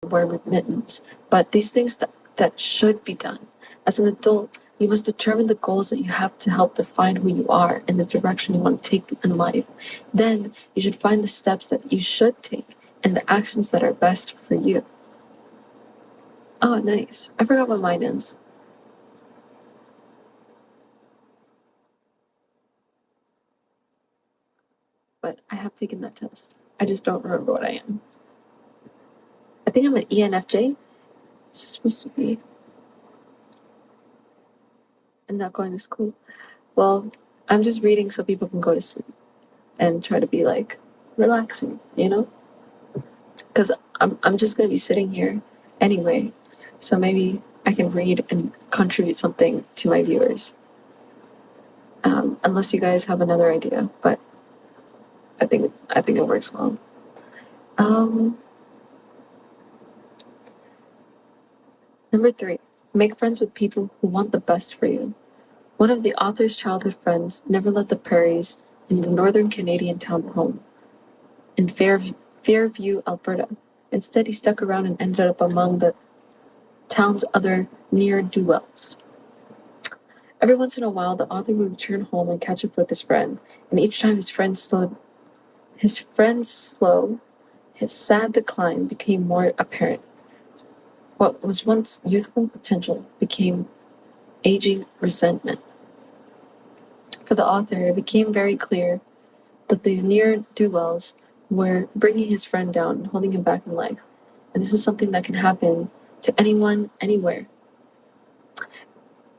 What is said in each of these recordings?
wear mittens, but these things that should be done. As an adult, you must determine the goals that you have to help define who you are and the direction you want to take in life. Then you should find the steps that you should take and the actions that are best for you. Oh, nice. I forgot what mine is. But I have taken that test. I just don't remember what I am. I think I'm an ENFJ. This is supposed to be. And not going to school. Well, I'm just reading so people can go to sleep and try to be like relaxing, you know? Because I'm just going to be sitting here anyway. So maybe I can read and contribute something to my viewers. Unless you guys have another idea, but I think it works well. Number 3, make friends with people who want the best for you. One of the author's childhood friends never left the prairies in the northern Canadian town home in Fairview, Alberta. Instead, he stuck around and ended up among the town's other ne'er-do-wells. Every once in a while, the author would return home and catch up with his friend, and each time his sad decline became more apparent. What was once youthful potential became aging resentment. For the author, it became very clear that these ne'er-do-wells were bringing his friend down and holding him back in life. And this is something that can happen to anyone, anywhere.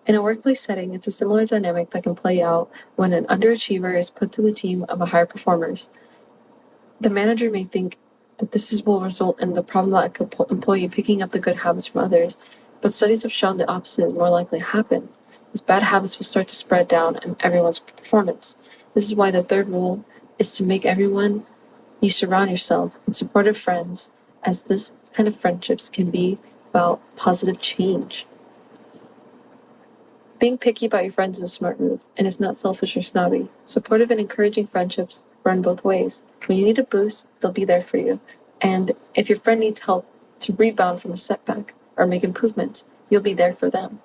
In a workplace setting, it's a similar dynamic that can play out when an underachiever is put to the team of higher performers. The manager may think that will result in the problematic employee picking up the good habits from others, but studies have shown the opposite is more likely to happen. These bad habits will start to spread down in everyone's performance. This is why the third rule is to make everyone you surround yourself with supportive friends, as this kind of friendships can be about positive change. Being picky about your friends is a smart move, and it's not selfish or snobby. Supportive and encouraging friendships run both ways. When you need a boost, they'll be there for you. And if your friend needs help to rebound from a setback or make improvements, you'll be there for them.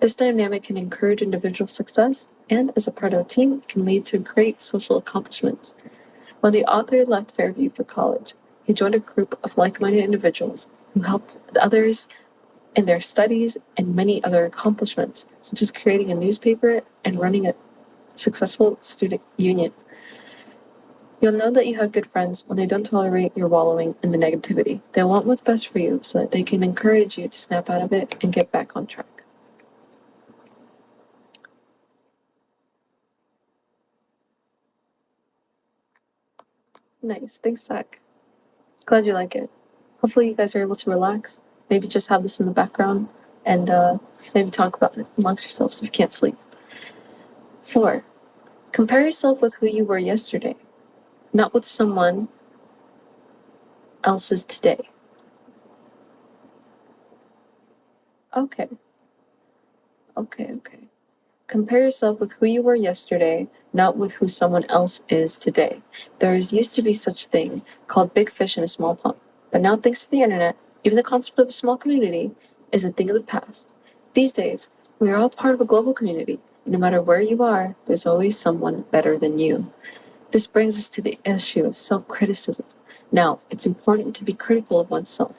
This dynamic can encourage individual success, and as a part of a team, can lead to great social accomplishments. When the author left Fairview for college, he joined a group of like-minded individuals who helped others in their studies and many other accomplishments, such as creating a newspaper and running a successful student union. You'll know that you have good friends when they don't tolerate your wallowing in the negativity. They want what's best for you so that they can encourage you to snap out of it and get back on track. Nice, thanks, Zach. Glad you like it. Hopefully you guys are able to relax. Maybe just have this in the background and maybe talk about it amongst yourselves if you can't sleep. 4, compare yourself with who you were yesterday, not with someone else's today. Okay. Compare yourself with who you were yesterday, not with who someone else is today. There used to be such thing called big fish in a small pond, but now thanks to the internet, even the concept of a small community is a thing of the past. These days, we are all part of a global community, and no matter where you are, there's always someone better than you. This brings us to the issue of self-criticism. Now, it's important to be critical of oneself.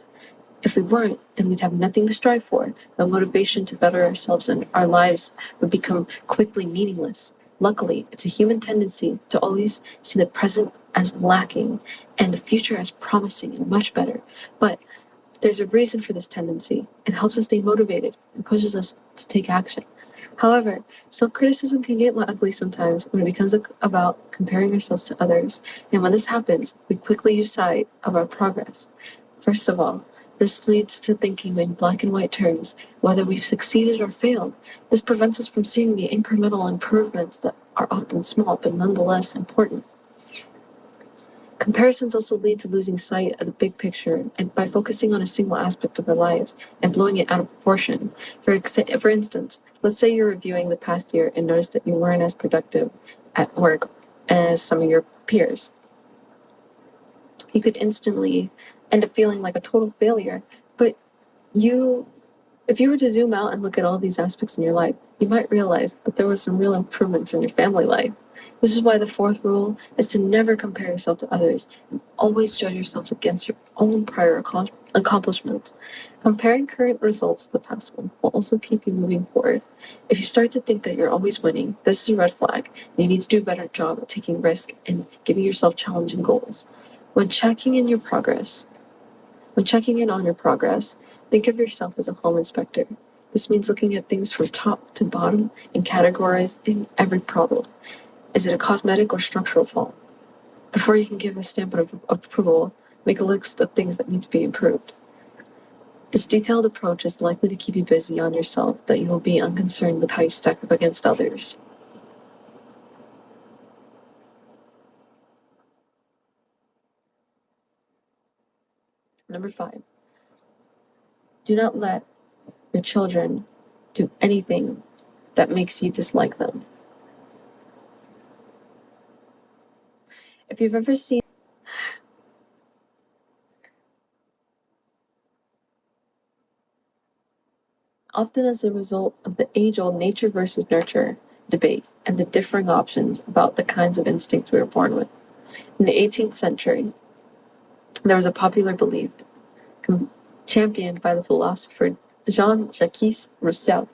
If we weren't, then we'd have nothing to strive for, no motivation to better ourselves, and our lives would become quickly meaningless. Luckily, it's a human tendency to always see the present as lacking and the future as promising and much better. But there's a reason for this tendency. It helps us stay motivated and pushes us to take action. However, self-criticism can get ugly sometimes when it becomes about comparing ourselves to others. And when this happens, we quickly lose sight of our progress. First of all, this leads to thinking in black and white terms, whether we've succeeded or failed. This prevents us from seeing the incremental improvements that are often small but nonetheless important. Comparisons also lead to losing sight of the big picture, and by focusing on a single aspect of our lives and blowing it out of proportion. For instance, let's say you're reviewing the past year and notice that you weren't as productive at work as some of your peers. You could instantly end up feeling like a total failure. But you if you were to zoom out and look at all these aspects in your life, you might realize that there was some real improvements in your family life. This is why the fourth rule is to never compare yourself to others and always judge yourself against your own prior accomplishments. Comparing current results to the past one will also keep you moving forward. If you start to think that you're always winning, this is a red flag, and you need to do a better job at taking risk and giving yourself challenging goals. When checking in your progress, when checking in on your progress, think of yourself as a home inspector. This means looking at things from top to bottom and categorizing every problem. Is it a cosmetic or structural fault? Before you can give a stamp of approval, make a list of things that need to be improved. This detailed approach is likely to keep you busy on yourself, that you will be unconcerned with how you stack up against others. Number 5, do not let your children do anything that makes you dislike them. If you've ever seen often as a result of the age-old nature versus nurture debate and the differing options about the kinds of instincts we were born with. In the 18th century, there was a popular belief championed by the philosopher Jean-Jacques Rousseau,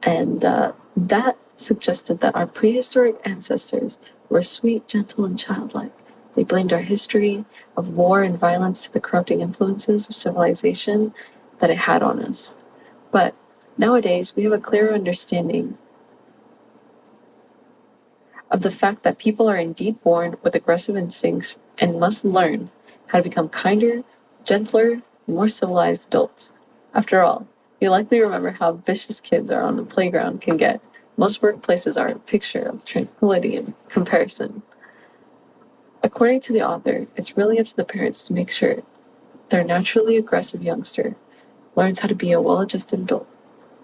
and that suggested that our prehistoric ancestors were sweet, gentle, and childlike. They blamed our history of war and violence to the corrupting influences of civilization that it had on us. But nowadays, we have a clearer understanding of the fact that people are indeed born with aggressive instincts and must learn how to become kinder, gentler, and more civilized adults. After all, you likely remember how vicious kids are on the playground can get. Most workplaces are a picture of tranquility and comparison. According to the author, it's really up to the parents to make sure their naturally aggressive youngster learns how to be a well-adjusted adult,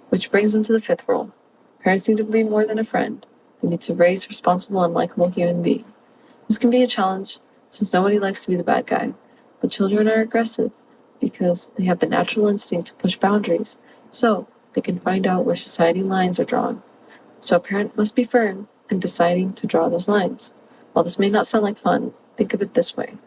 which brings them to the 5th rule. Parents need to be more than a friend. They need to raise responsible and likable human beings. This can be a challenge since nobody likes to be the bad guy, but children are aggressive because they have the natural instinct to push boundaries, so they can find out where society lines are drawn. So a parent must be firm in deciding to draw those lines. While this may not sound like fun, think of it this way.